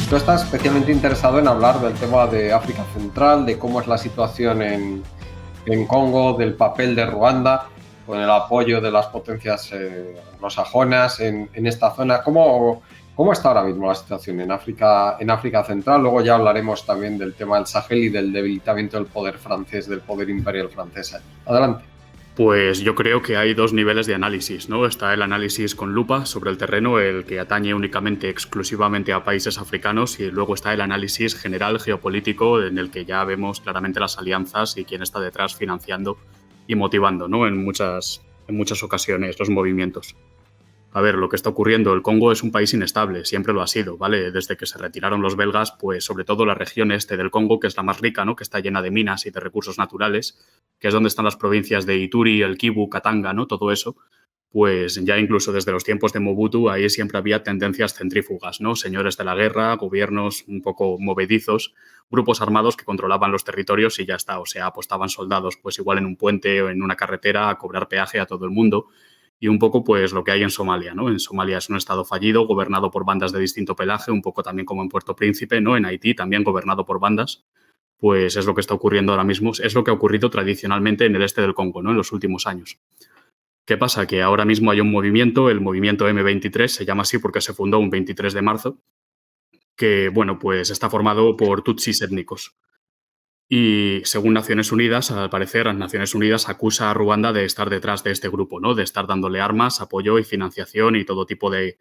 Tú estás especialmente interesado en hablar del tema de África Central, de cómo es la situación en Congo, del papel de Ruanda, con el apoyo de las potencias anglosajonas en esta zona. ¿Cómo está ahora mismo la situación en África Central? Luego ya hablaremos también del tema del Sahel y del debilitamiento del poder francés, del poder imperial francés allí. Adelante. Pues yo creo que hay dos niveles de análisis, ¿no? Está el análisis con lupa sobre el terreno, el que atañe únicamente, exclusivamente a países africanos, y luego está el análisis general geopolítico, en el que ya vemos claramente las alianzas y quién está detrás financiando y motivando, ¿no? En muchas ocasiones los movimientos. A ver, lo que está ocurriendo, el Congo es un país inestable, siempre lo ha sido, ¿vale? Desde que se retiraron los belgas, pues sobre todo la región este del Congo, que es la más rica, ¿no? Que está llena de minas y de recursos naturales, que es donde están las provincias de Ituri, el Kivu, Katanga, ¿no? Todo eso, pues ya incluso desde los tiempos de Mobutu, ahí siempre había tendencias centrífugas, ¿no? Señores de la guerra, gobiernos un poco movedizos, grupos armados que controlaban los territorios y ya está, o sea, apostaban soldados, pues igual en un puente o en una carretera a cobrar peaje a todo el mundo. Y un poco pues lo que hay en Somalia, ¿no? En Somalia es un estado fallido, gobernado por bandas de distinto pelaje, un poco también como en Puerto Príncipe, ¿no? En Haití también gobernado por bandas. Pues es lo que está ocurriendo ahora mismo, es lo que ha ocurrido tradicionalmente en el este del Congo, ¿no? En los últimos años. ¿Qué pasa? Que ahora mismo hay un movimiento, el movimiento M23, se llama así porque se fundó un 23 de marzo, que, bueno, pues está formado por tutsis étnicos. Y según Naciones Unidas, al parecer, las Naciones Unidas acusa a Ruanda de estar detrás de este grupo, ¿no? De estar dándole armas, apoyo y financiación y todo tipo de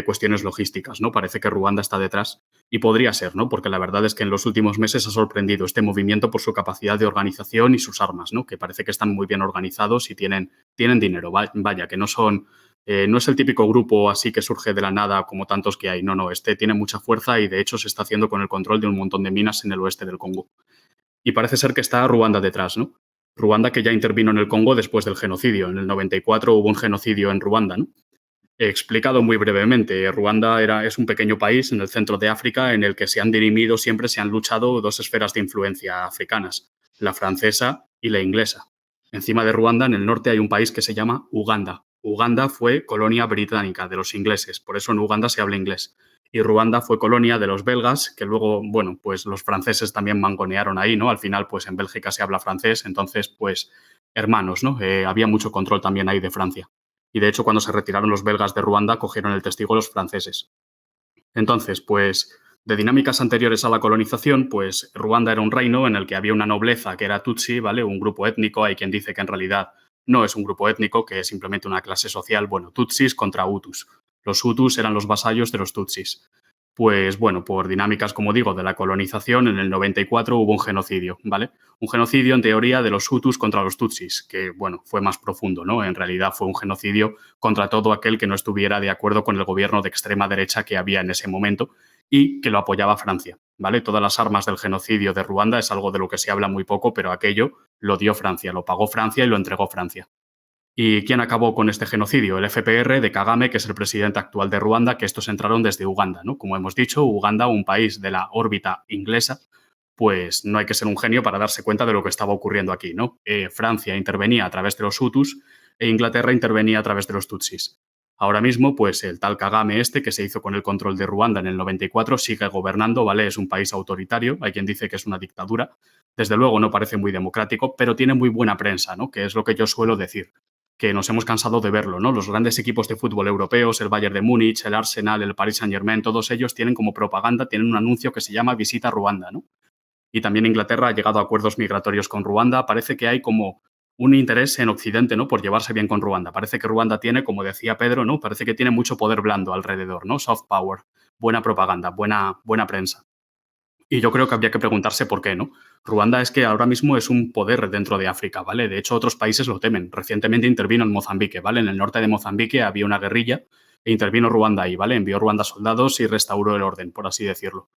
cuestiones logísticas, ¿no? Parece que Ruanda está detrás y podría ser, ¿no? Porque la verdad es que en los últimos meses ha sorprendido este movimiento por su capacidad de organización y sus armas, ¿no? Que parece que están muy bien organizados y tienen dinero, vaya, que no son... no es el típico grupo así que surge de la nada como tantos que hay. No, este tiene mucha fuerza y de hecho se está haciendo con el control de un montón de minas en el oeste del Congo. Y parece ser que está Ruanda detrás, ¿no? Ruanda que ya intervino en el Congo después del genocidio. En el 94 hubo un genocidio en Ruanda, ¿no? He explicado muy brevemente, Ruanda es un pequeño país en el centro de África en el que se han dirimido, siempre se han luchado dos esferas de influencia africanas, la francesa y la inglesa. Encima de Ruanda, en el norte, hay un país que se llama Uganda. Uganda fue colonia británica de los ingleses, por eso en Uganda se habla inglés. Y Ruanda fue colonia de los belgas, que luego, bueno, pues los franceses también mangonearon ahí, ¿no? Al final, pues en Bélgica se habla francés, entonces, pues, hermanos, ¿no? Había mucho control también ahí de Francia. Y de hecho, cuando se retiraron los belgas de Ruanda, cogieron el testigo los franceses. Entonces, pues, de dinámicas anteriores a la colonización, pues Ruanda era un reino en el que había una nobleza que era Tutsi, ¿vale? Un grupo étnico, hay quien dice que en realidad no es un grupo étnico, que es simplemente una clase social, bueno, Tutsis contra Hutus. Los Hutus eran los vasallos de los Tutsis. Pues bueno, por dinámicas, como digo, de la colonización, en el 94 hubo un genocidio, ¿vale? Un genocidio, en teoría, de los Hutus contra los Tutsis, que, bueno, fue más profundo, ¿no? En realidad fue un genocidio contra todo aquel que no estuviera de acuerdo con el gobierno de extrema derecha que había en ese momento y que lo apoyaba Francia, ¿vale? Todas las armas del genocidio de Ruanda es algo de lo que se habla muy poco, pero aquello lo dio Francia, lo pagó Francia y lo entregó Francia. ¿Y quién acabó con este genocidio? El FPR de Kagame, que es el presidente actual de Ruanda, que estos entraron desde Uganda, ¿no? Como hemos dicho, Uganda, un país de la órbita inglesa, pues no hay que ser un genio para darse cuenta de lo que estaba ocurriendo aquí, ¿no? Francia intervenía a través de los Hutus e Inglaterra intervenía a través de los Tutsis. Ahora mismo, pues el tal Kagame este, que se hizo con el control de Ruanda en el 94, sigue gobernando, ¿vale? Es un país autoritario, hay quien dice que es una dictadura. Desde luego no parece muy democrático, pero tiene muy buena prensa, ¿no? Que es lo que yo suelo decir, que nos hemos cansado de verlo, ¿no? Los grandes equipos de fútbol europeos, el Bayern de Múnich, el Arsenal, el Paris Saint-Germain, todos ellos tienen como propaganda, tienen un anuncio que se llama Visita a Ruanda, ¿no? Y también Inglaterra ha llegado a acuerdos migratorios con Ruanda. Parece que hay como un interés en Occidente, ¿no? Por llevarse bien con Ruanda. Parece que Ruanda tiene, como decía Pedro, ¿no? Parece que tiene mucho poder blando alrededor, ¿no? Soft power, buena propaganda, buena prensa. Y yo creo que habría que preguntarse por qué, ¿no? Ruanda es que ahora mismo es un poder dentro de África, ¿vale? De hecho, otros países lo temen. Recientemente intervino en Mozambique, ¿vale? En el norte de Mozambique había una guerrilla e intervino Ruanda ahí, ¿vale? Envió Ruanda soldados y restauró el orden, por así decirlo.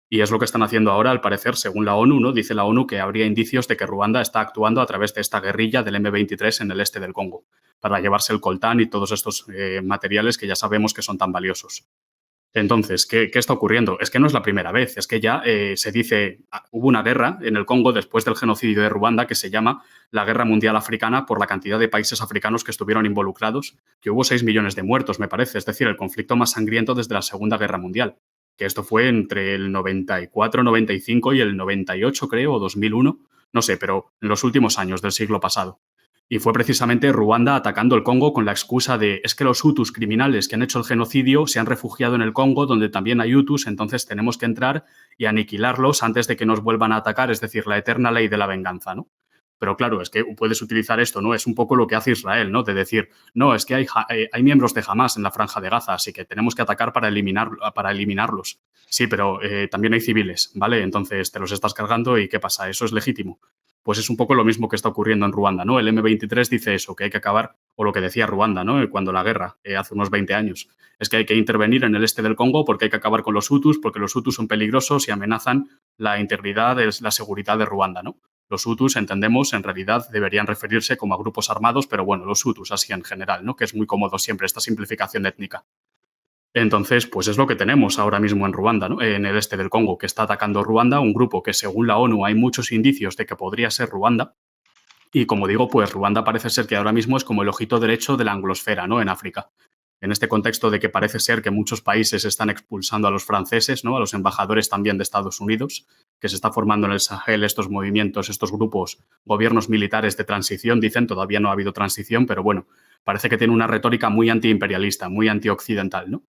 Y es lo que están haciendo ahora, al parecer, según la ONU, ¿no? Dice la ONU que habría indicios de que Ruanda está actuando a través de esta guerrilla del M23 en el este del Congo, para llevarse el coltán y todos estos materiales que ya sabemos que son tan valiosos. Entonces, ¿qué está ocurriendo? Es que no es la primera vez, es que ya se dice, hubo una guerra en el Congo después del genocidio de Ruanda que se llama la Guerra Mundial Africana por la cantidad de países africanos que estuvieron involucrados, que hubo 6 millones de muertos, me parece, es decir, el conflicto más sangriento desde la Segunda Guerra Mundial. que esto fue entre el 94, 95 y el 98, creo, o 2001, no sé, pero en los últimos años del siglo pasado. Y fue precisamente Ruanda atacando el Congo con la excusa de es que los hutus criminales que han hecho el genocidio se han refugiado en el Congo, donde también hay hutus, entonces tenemos que entrar y aniquilarlos antes de que nos vuelvan a atacar, es decir, la eterna ley de la venganza, ¿no? Pero claro, es que puedes utilizar esto, ¿no? Es un poco lo que hace Israel, ¿no? De decir, no, es que hay miembros de Hamas en la Franja de Gaza, así que tenemos que atacar para eliminarlos. Sí, pero también hay civiles, ¿vale? Entonces te los estás cargando y ¿qué pasa? ¿Eso es legítimo? Pues es un poco lo mismo que está ocurriendo en Ruanda, ¿no? El M23 dice eso, que hay que acabar, o lo que decía Ruanda, ¿no? Cuando la guerra, hace unos 20 años, es que hay que intervenir en el este del Congo porque hay que acabar con los hutus, porque los hutus son peligrosos y amenazan la integridad, la seguridad de Ruanda, ¿no? Los hutus, entendemos, en realidad deberían referirse como a grupos armados, pero bueno, los hutus así en general, ¿no? Que es muy cómodo siempre esta simplificación étnica. Entonces, pues es lo que tenemos ahora mismo en Ruanda, ¿no? En el este del Congo, que está atacando Ruanda, un grupo que según la ONU hay muchos indicios de que podría ser Ruanda. Y como digo, pues Ruanda parece ser que ahora mismo es como el ojito derecho de la anglosfera, ¿no? En África. En este contexto de que parece ser que muchos países están expulsando a los franceses, ¿no? A los embajadores también de Estados Unidos, que se está formando en el Sahel estos movimientos, estos grupos, gobiernos militares de transición, dicen, todavía no ha habido transición, pero bueno, parece que tiene una retórica muy antiimperialista, muy antioccidental, ¿no?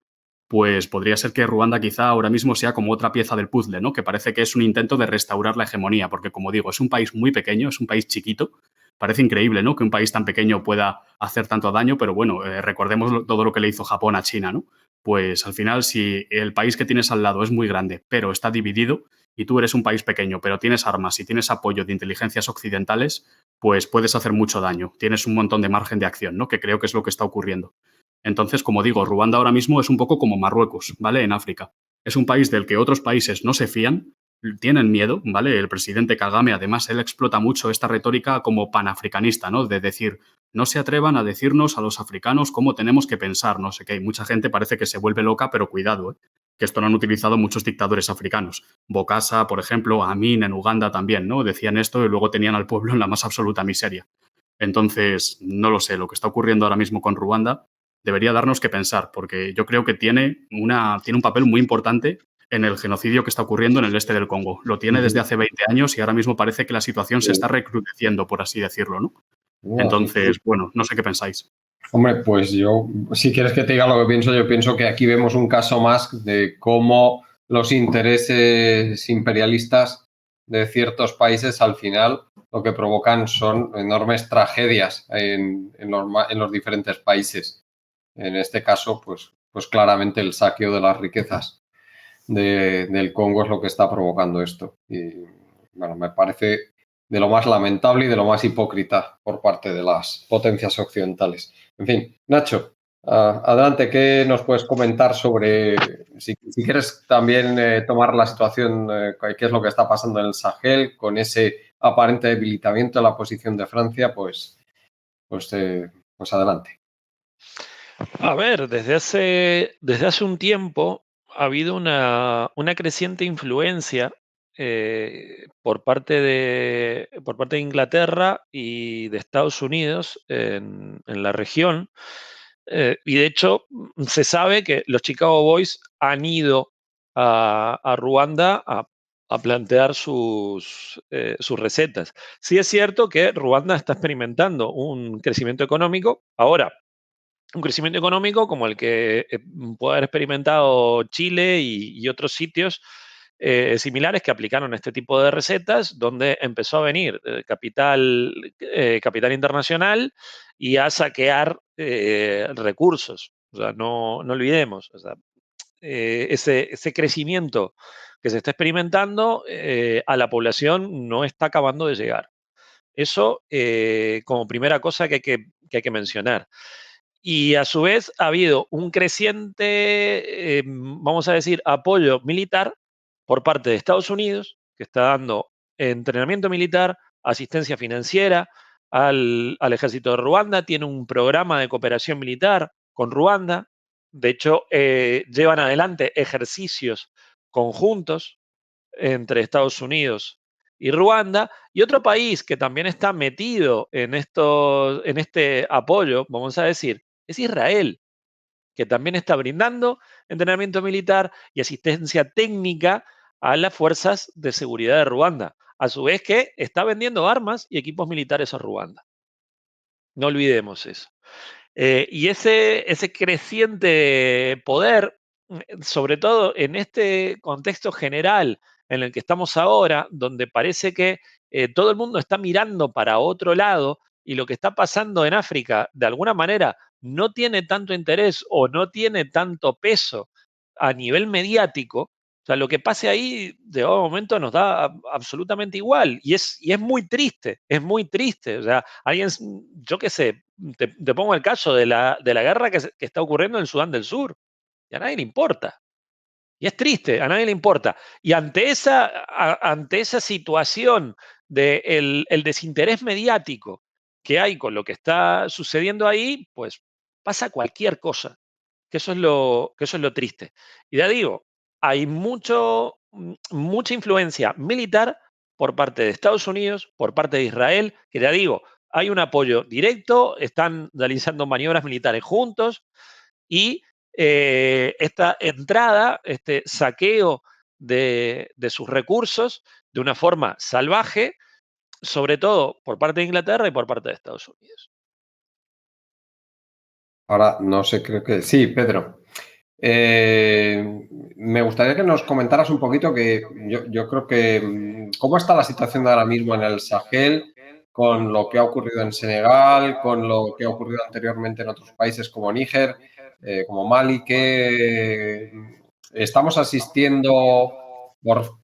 Pues podría ser que Ruanda quizá ahora mismo sea como otra pieza del puzzle, ¿no? Que parece que es un intento de restaurar la hegemonía, porque como digo, es un país muy pequeño, es un país chiquito. Parece increíble, ¿no? Que un país tan pequeño pueda hacer tanto daño, pero bueno, recordemos todo lo que le hizo Japón a China, ¿no? Pues al final, si el país que tienes al lado es muy grande, pero está dividido, y tú eres un país pequeño, pero tienes armas y tienes apoyo de inteligencias occidentales, pues puedes hacer mucho daño. Tienes un montón de margen de acción, ¿no? Que creo que es lo que está ocurriendo. Entonces, como digo, Ruanda ahora mismo es un poco como Marruecos, ¿vale? En África. Es un país del que otros países no se fían, tienen miedo, ¿vale? El presidente Kagame, además, él explota mucho esta retórica como panafricanista, ¿no? De decir, no se atrevan a decirnos a los africanos cómo tenemos que pensar, no sé qué. Y mucha gente parece que se vuelve loca, pero cuidado, ¿eh? Que esto lo han utilizado muchos dictadores africanos. Bokassa, por ejemplo, Amin en Uganda también, ¿no? Decían esto y luego tenían al pueblo en la más absoluta miseria. Entonces, no lo sé, lo que está ocurriendo ahora mismo con Ruanda debería darnos que pensar, porque yo creo que tiene un papel muy importante en el genocidio que está ocurriendo en el este del Congo. Lo tiene desde hace 20 años y ahora mismo parece que la situación se está recrudeciendo, por así decirlo, ¿no? Entonces, bueno, no sé qué pensáis. Hombre, pues yo, si quieres que te diga lo que pienso, yo pienso que aquí vemos un caso más de cómo los intereses imperialistas de ciertos países al final lo que provocan son enormes tragedias en los diferentes países. En este caso, pues claramente el saqueo de las riquezas del Congo es lo que está provocando esto. Y bueno, me parece de lo más lamentable y de lo más hipócrita por parte de las potencias occidentales. En fin, Nacho, adelante, ¿qué nos puedes comentar sobre, si quieres también tomar la situación, qué es lo que está pasando en el Sahel, con ese aparente debilitamiento de la posición de Francia, pues adelante. A ver, desde hace un tiempo ha habido una creciente influencia por parte de Inglaterra y de Estados Unidos en la región. Y de hecho, se sabe que los Chicago Boys han ido a Ruanda a plantear sus recetas. Sí es cierto que Ruanda está experimentando un crecimiento económico. Ahora, un crecimiento económico como el que puede haber experimentado Chile y otros sitios similares que aplicaron este tipo de recetas, donde empezó a venir capital internacional y a saquear recursos. O sea, no olvidemos, o sea, ese crecimiento que se está experimentando a la población no está acabando de llegar. Eso como primera cosa que hay que mencionar. Y a su vez ha habido un creciente, vamos a decir, apoyo militar por parte de Estados Unidos, que está dando entrenamiento militar, asistencia financiera al ejército de Ruanda, tiene un programa de cooperación militar con Ruanda. De hecho, llevan adelante ejercicios conjuntos entre Estados Unidos y Ruanda. Y otro país que también está metido en este apoyo, vamos a decir, es Israel. que también está brindando entrenamiento militar y asistencia técnica a las fuerzas de seguridad de Ruanda, a su vez que está vendiendo armas y equipos militares a Ruanda. No olvidemos eso. Y ese creciente poder, sobre todo en este contexto general en el que estamos ahora, donde parece que todo el mundo está mirando para otro lado y lo que está pasando en África, de alguna manera, no tiene tanto interés o no tiene tanto peso a nivel mediático. O sea, lo que pase ahí, de momento, nos da absolutamente igual. Y es muy triste, es muy triste. O sea, yo qué sé, te pongo el caso de la guerra que está ocurriendo en Sudán del Sur. Y a nadie le importa. Y es triste, a nadie le importa. Y ante esa situación el desinterés mediático que hay con lo que está sucediendo ahí, pues pasa cualquier cosa. Que eso es lo triste. Y ya digo, hay mucha influencia militar por parte de Estados Unidos, por parte de Israel, que ya digo, hay un apoyo directo, están realizando maniobras militares juntos y esta entrada, este saqueo de sus recursos de una forma salvaje, sobre todo por parte de Inglaterra y por parte de Estados Unidos. Ahora, no sé, creo que sí, Pedro. Me gustaría que nos comentaras un poquito que yo creo que cómo está la situación ahora mismo en el Sahel con lo que ha ocurrido en Senegal, con lo que ha ocurrido anteriormente en otros países como Níger, como Mali, que estamos asistiendo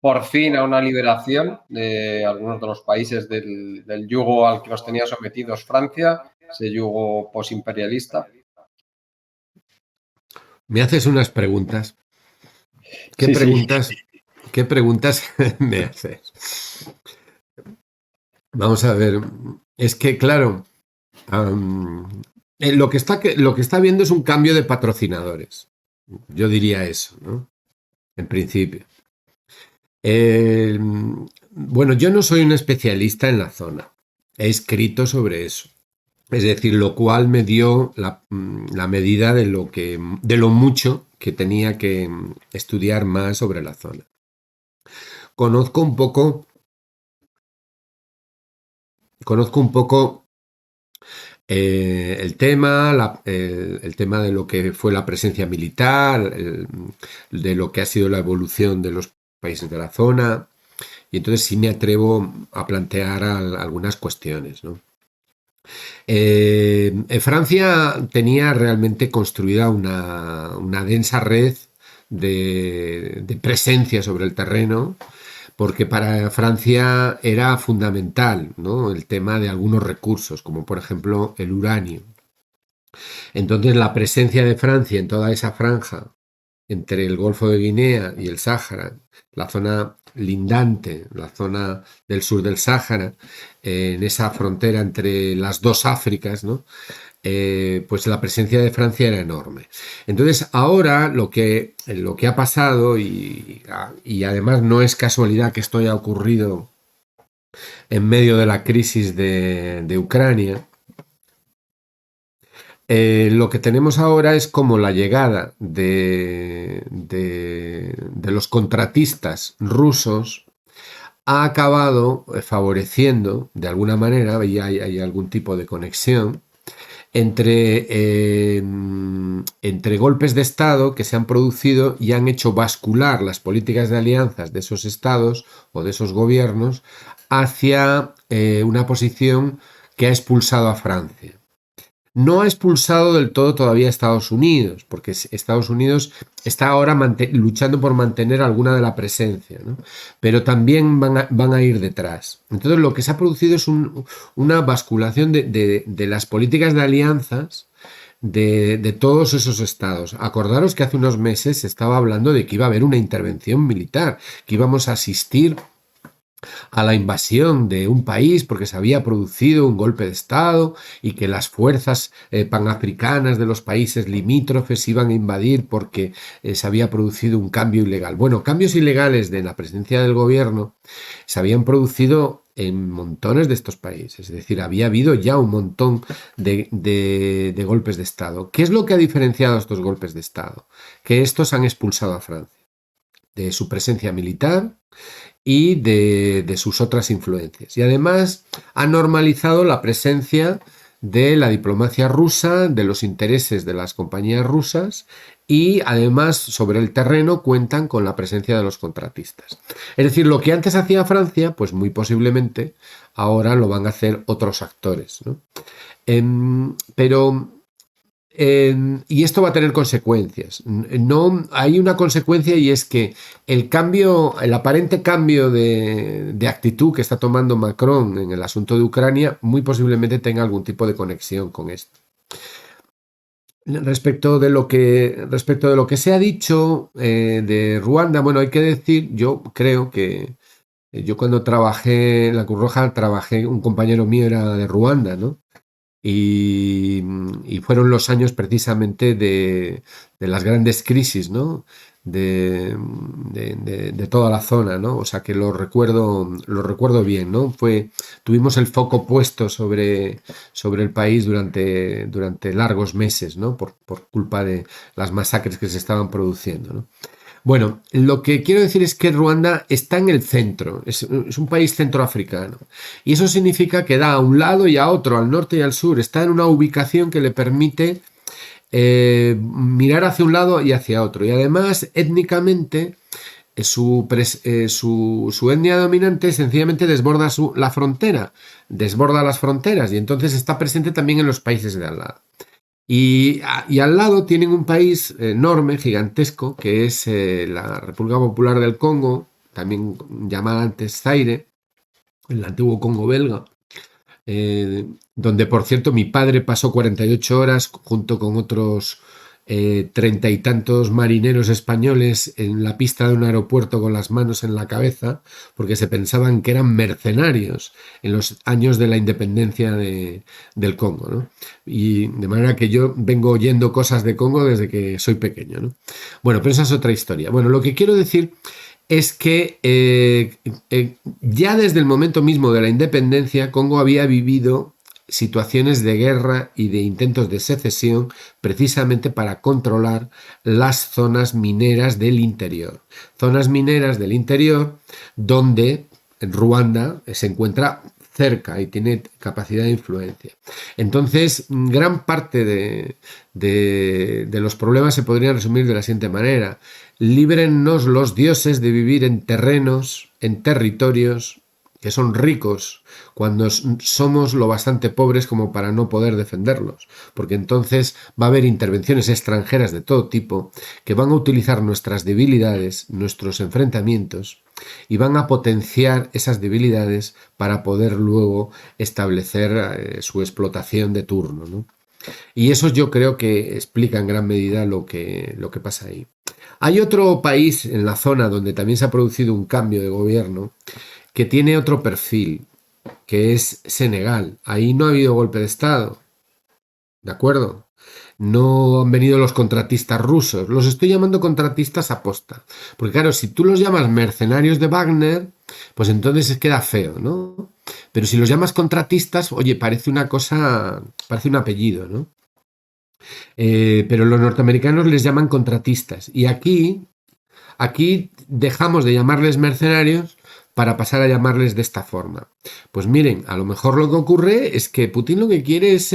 por fin a una liberación de algunos de los países del yugo al que los tenía sometidos Francia, ese yugo posimperialista. Me haces unas preguntas. ¿Qué Sí, preguntas, sí. ¿Qué preguntas me haces? Vamos a ver. Es que, claro, lo que está viendo es un cambio de patrocinadores. Yo diría eso, ¿no? En principio. Bueno, yo no soy un especialista en la zona. He escrito sobre eso. Es decir, lo cual me dio la medida de lo mucho que tenía que estudiar más sobre la zona. Conozco un poco el tema, el tema de lo que fue la presencia militar, de lo que ha sido la evolución de los países de la zona, y entonces sí me atrevo a plantear algunas cuestiones, ¿no? Francia tenía realmente construida una densa red de presencia sobre el terreno, porque para Francia era fundamental, ¿no?, el tema de algunos recursos, como por ejemplo el uranio. Entonces la presencia de Francia en toda esa franja entre el Golfo de Guinea y el Sáhara, la zona lindante, la zona del sur del Sáhara, en esa frontera entre las dos Áfricas, ¿no?, pues la presencia de Francia era enorme. Entonces ahora lo que ha pasado, y además no es casualidad que esto haya ocurrido en medio de la crisis de Ucrania, lo que tenemos ahora es como la llegada de los contratistas rusos ha acabado favoreciendo, de alguna manera, y hay algún tipo de conexión, entre golpes de Estado que se han producido y han hecho bascular las políticas de alianzas de esos estados o de esos gobiernos hacia una posición que ha expulsado a Francia. No ha expulsado del todo todavía a Estados Unidos, porque Estados Unidos está ahora luchando por mantener alguna de la presencia, ¿no? Pero también van a ir detrás. Entonces lo que se ha producido es una basculación de las políticas de alianzas de todos esos estados. Acordaros que hace unos meses se estaba hablando de que iba a haber una intervención militar, que íbamos a asistir a la invasión de un país porque se había producido un golpe de Estado y que las fuerzas panafricanas de los países limítrofes iban a invadir porque se había producido un cambio ilegal. Bueno, cambios ilegales de la presidencia del gobierno se habían producido en montones de estos países, es decir, había habido ya un montón de golpes de Estado. ¿Qué es lo que ha diferenciado estos golpes de Estado? Que estos han expulsado a Francia de su presencia militar y de sus otras influencias. Y además ha normalizado la presencia de la diplomacia rusa, de los intereses de las compañías rusas y además sobre el terreno cuentan con la presencia de los contratistas. Es decir, lo que antes hacía Francia, pues muy posiblemente ahora lo van a hacer otros actores, ¿no? Y esto va a tener consecuencias. No, hay una consecuencia y es que el aparente cambio de actitud que está tomando Macron en el asunto de Ucrania muy posiblemente tenga algún tipo de conexión con esto. Respecto de lo que se ha dicho de Ruanda, bueno, hay que decir, yo creo que yo cuando trabajé en la Cruz Roja, un compañero mío era de Ruanda, ¿no? Y fueron los años precisamente de las grandes crisis, ¿no? De toda la zona, ¿no? O sea que lo recuerdo bien, ¿no? Tuvimos el foco puesto sobre el país durante largos meses, ¿no? Por culpa de las masacres que se estaban produciendo, ¿no? Bueno, lo que quiero decir es que Ruanda está en el centro, es un país centroafricano y eso significa que da a un lado y a otro, al norte y al sur, está en una ubicación que le permite mirar hacia un lado y hacia otro y además étnicamente su etnia dominante sencillamente desborda desborda las fronteras y entonces está presente también en los países de al lado. Y al lado tienen un país enorme, gigantesco, que es la República Popular del Congo, también llamada antes Zaire, el antiguo Congo belga, donde, por cierto, mi padre pasó 48 horas junto con otros 30 y tantos marineros españoles en la pista de un aeropuerto con las manos en la cabeza, porque se pensaban que eran mercenarios en los años de la independencia del Congo, ¿no? Y de manera que yo vengo oyendo cosas de Congo desde que soy pequeño, ¿no? Bueno, pero esa es otra historia. Bueno, lo que quiero decir es que ya desde el momento mismo de la independencia, Congo había vivido situaciones de guerra y de intentos de secesión precisamente para controlar las zonas mineras del interior. Zonas mineras del interior donde Ruanda se encuentra cerca y tiene capacidad de influencia. Entonces, gran parte de los problemas se podrían resumir de la siguiente manera. Líbrennos los dioses de vivir en terrenos, en territorios que son ricos cuando somos lo bastante pobres como para no poder defenderlos, porque entonces va a haber intervenciones extranjeras de todo tipo que van a utilizar nuestras debilidades, nuestros enfrentamientos y van a potenciar esas debilidades para poder luego establecer su explotación de turno, ¿no? Y eso yo creo que explica en gran medida lo que pasa ahí. Hay otro país en la zona donde también se ha producido un cambio de gobierno que tiene otro perfil, que es Senegal. Ahí no ha habido golpe de Estado, ¿de acuerdo? No han venido los contratistas rusos, los estoy llamando contratistas aposta, porque claro, si tú los llamas mercenarios de Wagner, pues entonces queda feo, ¿no? Pero si los llamas contratistas, oye, parece una cosa, parece un apellido, ¿no? Pero los norteamericanos les llaman contratistas y aquí dejamos de llamarles mercenarios para pasar a llamarles de esta forma. Pues miren, a lo mejor lo que ocurre es que Putin lo que quiere es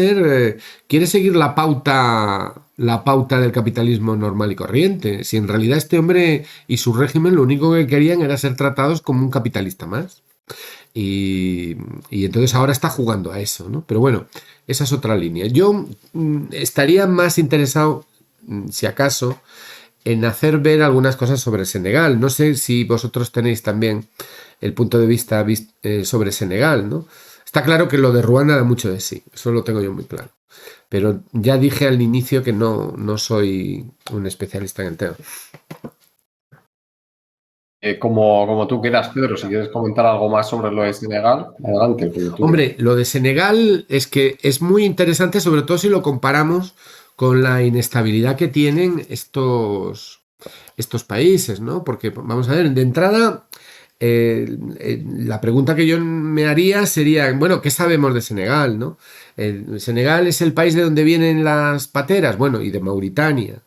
quiere seguir la pauta del capitalismo normal y corriente. Si en realidad este hombre y su régimen lo único que querían era ser tratados como un capitalista más. Y entonces ahora está jugando a eso, ¿no? Pero bueno, esa es otra línea. Yo estaría más interesado, si acaso, en hacer ver algunas cosas sobre Senegal. No sé si vosotros tenéis también el punto de vista sobre Senegal, ¿no? Está claro que lo de Ruanda da mucho de sí, eso lo tengo yo muy claro. Pero ya dije al inicio que no soy un especialista en el tema. Como tú quieras, Pedro, si quieres comentar algo más sobre lo de Senegal, adelante. Hombre, lo de Senegal es que es muy interesante, sobre todo si lo comparamos con la inestabilidad que tienen estos países, ¿no? Porque vamos a ver, de entrada, la pregunta que yo me haría sería, bueno, ¿qué sabemos de Senegal, no? Senegal es el país de donde vienen las pateras, bueno, y de Mauritania.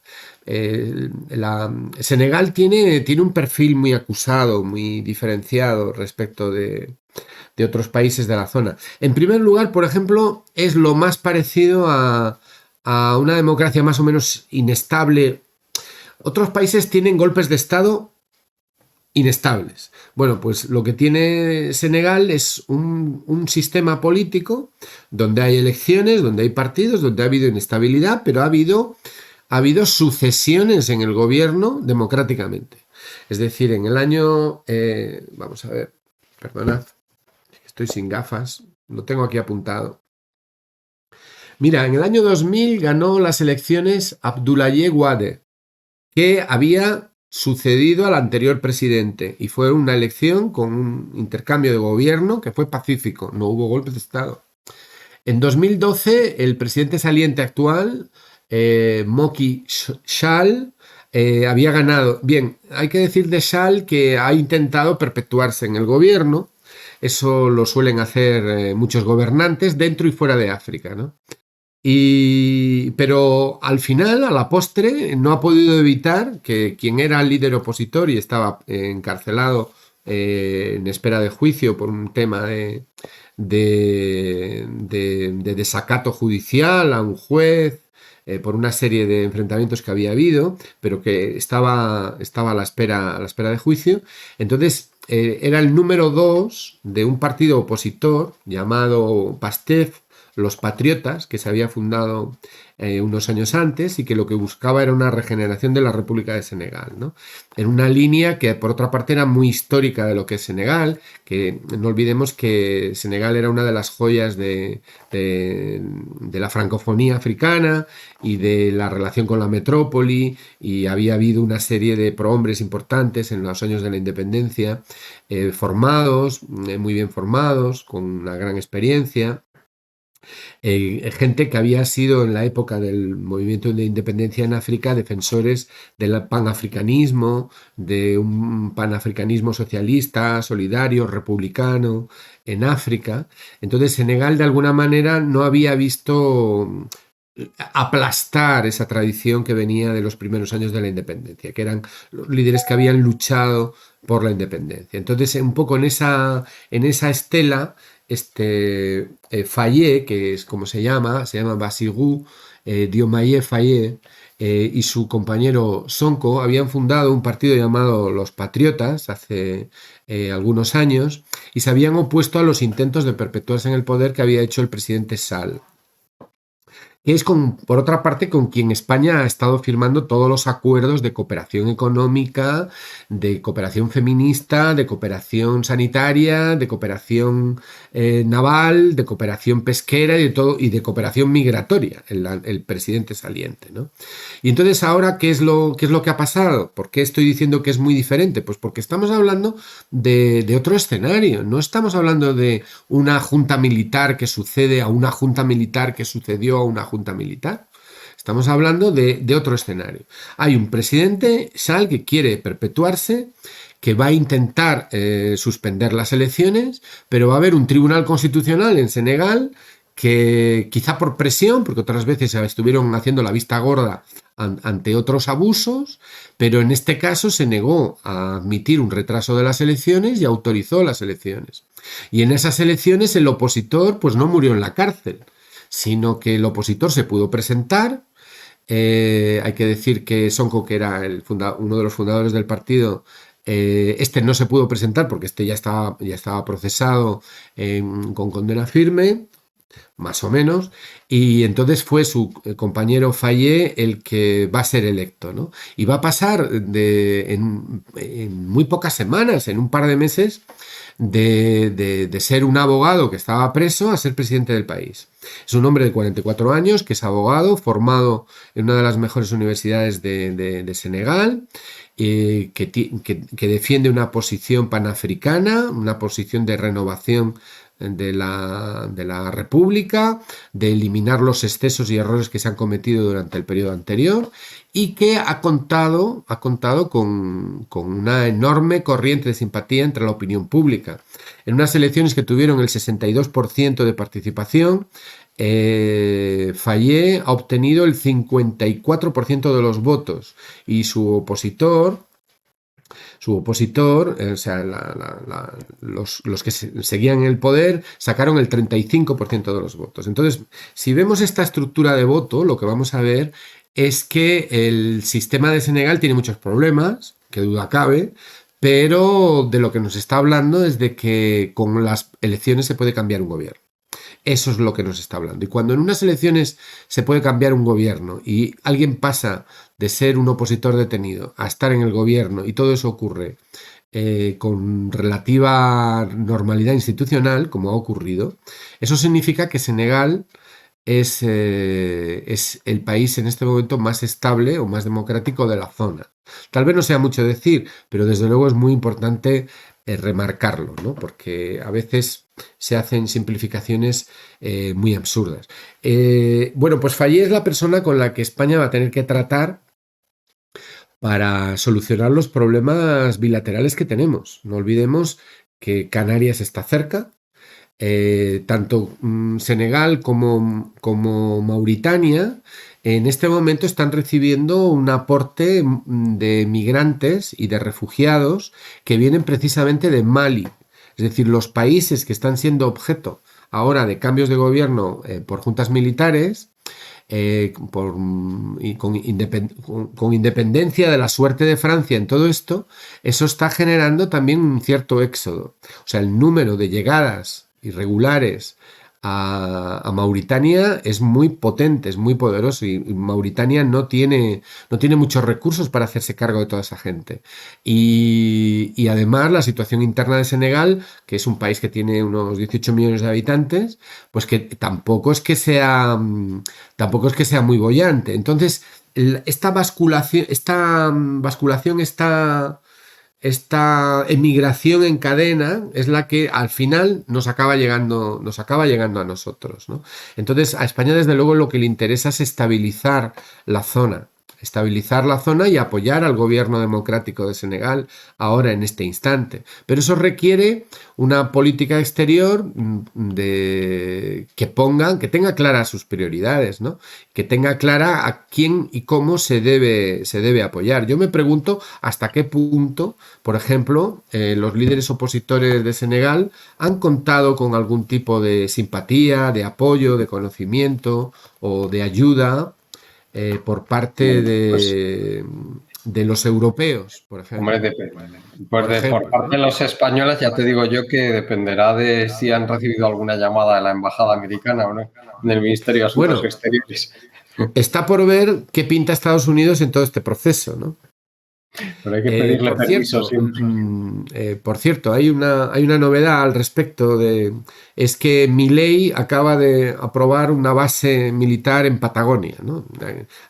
Senegal tiene un perfil muy acusado, muy diferenciado respecto de otros países de la zona. En primer lugar, por ejemplo, es lo más parecido a una democracia más o menos inestable. Otros países tienen golpes de Estado inestables. Bueno, pues lo que tiene Senegal es un sistema político donde hay elecciones, donde hay partidos, donde ha habido inestabilidad, pero ha habido sucesiones en el gobierno democráticamente. Es decir, en el año... vamos a ver, perdonad, estoy sin gafas, lo tengo aquí apuntado. Mira, en el año 2000 ganó las elecciones Abdoulaye Wade, que había sucedido al anterior presidente, y fue una elección con un intercambio de gobierno que fue pacífico, no hubo golpes de Estado. En 2012, el presidente saliente actual, Macky Sall, había ganado. Bien, hay que decir de Sall que ha intentado perpetuarse en el gobierno. Eso lo suelen hacer muchos gobernantes dentro y fuera de África, ¿no? Pero al final, a la postre, no ha podido evitar que quien era el líder opositor y estaba encarcelado en espera de juicio por un tema de desacato judicial a un juez, por una serie de enfrentamientos que había habido, pero que estaba a la espera de juicio. Entonces, era el número 2 de un partido opositor llamado PASTEF, los Patriotas, que se había fundado unos años antes y que lo que buscaba era una regeneración de la República de Senegal, ¿no? En una línea que por otra parte era muy histórica de lo que es Senegal, que no olvidemos que Senegal era una de las joyas de la francofonía africana y de la relación con la metrópoli, y había habido una serie de prohombres importantes en los años de la independencia, formados, muy bien formados, con una gran experiencia. Gente que había sido en la época del movimiento de independencia en África defensores del panafricanismo, de un panafricanismo socialista, solidario, republicano en África. Entonces Senegal de alguna manera no había visto aplastar esa tradición que venía de los primeros años de la independencia, que eran los líderes que habían luchado por la independencia. Entonces, un poco en esa estela, Faye, que es como se llama Bassirou Diomaye Faye, y su compañero Sonko habían fundado un partido llamado Los Patriotas hace algunos años, y se habían opuesto a los intentos de perpetuarse en el poder que había hecho el presidente Sall, que es, por otra parte, con quien España ha estado firmando todos los acuerdos de cooperación económica, de cooperación feminista, de cooperación sanitaria, de cooperación naval, de cooperación pesquera y de todo, y de cooperación migratoria, el presidente saliente, ¿no? Y entonces ahora, ¿qué es lo que ha pasado? ¿Por qué estoy diciendo que es muy diferente? Pues porque estamos hablando de otro escenario. No estamos hablando de una junta militar que sucede a una junta militar que sucedió a una junta militar. Estamos hablando de otro escenario. Hay un presidente, Sall, que quiere perpetuarse, que va a intentar suspender las elecciones, pero va a haber un tribunal constitucional en Senegal que, quizá por presión, porque otras veces estuvieron haciendo la vista gorda ante otros abusos, pero en este caso se negó a admitir un retraso de las elecciones y autorizó las elecciones. Y en esas elecciones el opositor pues no murió en la cárcel, sino que el opositor se pudo presentar. Hay que decir que Sonko, que era uno de los fundadores del partido, no se pudo presentar porque ya estaba procesado con condena firme, más o menos, y entonces fue su compañero Faye el que va a ser electo, ¿no? Y va a pasar en muy pocas semanas, en un par de meses, de ser un abogado que estaba preso a ser presidente del país. Es un hombre de 44 años que es abogado, formado en una de las mejores universidades de Senegal, que defiende una posición panafricana, una posición de renovación de la República, de eliminar los excesos y errores que se han cometido durante el periodo anterior, y que ha contado con una enorme corriente de simpatía entre la opinión pública. En unas elecciones que tuvieron el 62% de participación, Faye ha obtenido el 54% de los votos, y su opositor, o sea, los que seguían el poder, sacaron el 35% de los votos. Entonces, si vemos esta estructura de voto, lo que vamos a ver es que el sistema de Senegal tiene muchos problemas, que duda cabe, pero de lo que nos está hablando es de que con las elecciones se puede cambiar un gobierno. Eso es lo que nos está hablando. Y cuando en unas elecciones se puede cambiar un gobierno y alguien pasa de ser un opositor detenido a estar en el gobierno, y todo eso ocurre con relativa normalidad institucional, como ha ocurrido, eso significa que Senegal es el país en este momento más estable o más democrático de la zona. Tal vez no sea mucho decir, pero desde luego es muy importante remarcarlo, ¿no? Porque a veces se hacen simplificaciones muy absurdas. Bueno, pues Faye es la persona con la que España va a tener que tratar para solucionar los problemas bilaterales que tenemos. No olvidemos que Canarias está cerca. Tanto Senegal como Mauritania en este momento están recibiendo un aporte de migrantes y de refugiados que vienen precisamente de Mali. Es decir, los países que están siendo objeto ahora de cambios de gobierno por juntas militares, con independencia de la suerte de Francia en todo esto, eso está generando también un cierto éxodo. O sea, el número de llegadas irregulares a Mauritania es muy potente, es muy poderoso, y Mauritania no tiene muchos recursos para hacerse cargo de toda esa gente. Y además la situación interna de Senegal, que es un país que tiene unos 18 millones de habitantes, pues que tampoco es que sea muy boyante. Entonces, esta emigración en cadena es la que al final nos acaba llegando a nosotros, ¿no? Entonces, a España, desde luego, lo que le interesa es estabilizar la zona y apoyar al gobierno democrático de Senegal ahora en este instante. Pero eso requiere una política exterior que tenga claras sus prioridades, ¿no? Que tenga clara a quién y cómo se debe apoyar. Yo me pregunto hasta qué punto, por ejemplo, los líderes opositores de Senegal han contado con algún tipo de simpatía, de apoyo, de conocimiento o de ayuda por parte de los europeos, por ejemplo. Hombre, por parte de los españoles, ya te digo yo que dependerá de si han recibido alguna llamada de la embajada americana o no, del Ministerio de Asuntos Exteriores. Está por ver qué pinta Estados Unidos en todo este proceso, ¿no? Pero hay que pedirle permiso siempre. Por cierto, hay una novedad al respecto. Es que Milei acaba de aprobar una base militar en Patagonia, ¿no?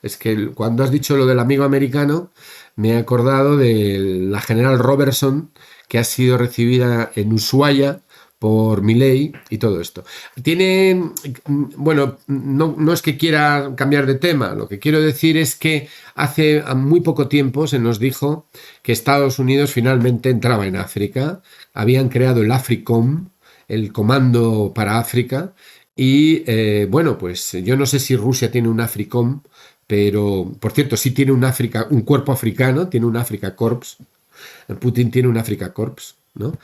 Es que cuando has dicho lo del amigo americano, me he acordado de la general Robertson, que ha sido recibida en Ushuaia por Milei y todo esto. Bueno, no es que quiera cambiar de tema, lo que quiero decir es que hace muy poco tiempo se nos dijo que Estados Unidos finalmente entraba en África, habían creado el AFRICOM, el Comando para África, y bueno, pues yo no sé si Rusia tiene un AFRICOM, pero, por cierto, sí tiene un cuerpo africano, tiene un Africa Corps, Putin tiene un Africa Corps, ¿no?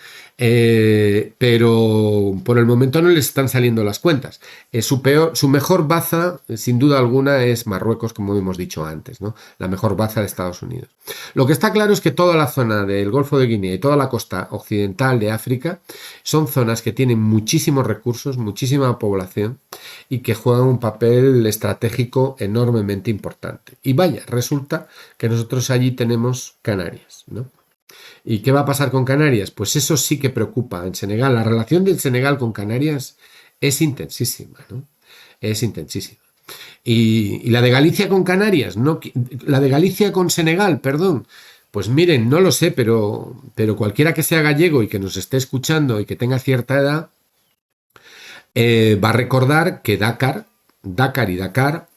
Pero por el momento no les están saliendo las cuentas. Su mejor baza, sin duda alguna, es Marruecos, como hemos dicho antes, ¿no? La mejor baza de Estados Unidos. Lo que está claro es que toda la zona del Golfo de Guinea y toda la costa occidental de África son zonas que tienen muchísimos recursos, muchísima población, y que juegan un papel estratégico enormemente importante. Y vaya, resulta que nosotros allí tenemos Canarias, ¿no? ¿Y qué va a pasar con Canarias? Pues eso sí que preocupa en Senegal. La relación del Senegal con Canarias es intensísima, ¿no? Es intensísima. Y la de Galicia con Canarias, no, la de Galicia con Senegal, perdón. Pues miren, no lo sé, pero cualquiera que sea gallego y que nos esté escuchando y que tenga cierta edad, va a recordar que Dakar y Dakar,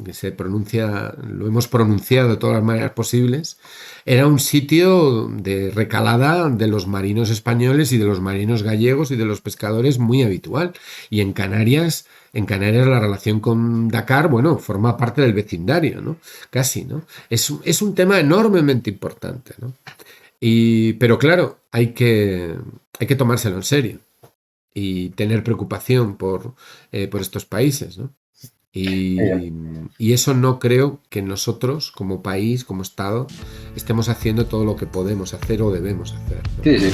que se pronuncia, lo hemos pronunciado de todas las maneras posibles, era un sitio de recalada de los marinos españoles y de los marinos gallegos y de los pescadores muy habitual. Y en Canarias la relación con Dakar, bueno, forma parte del vecindario, ¿no? Casi, ¿no? Es un tema enormemente importante, ¿no? Pero claro, hay que tomárselo en serio y tener preocupación por estos países, ¿no? Y eso no creo que nosotros, como país, como Estado, estemos haciendo todo lo que podemos hacer o debemos hacer, ¿no? Sí, sí.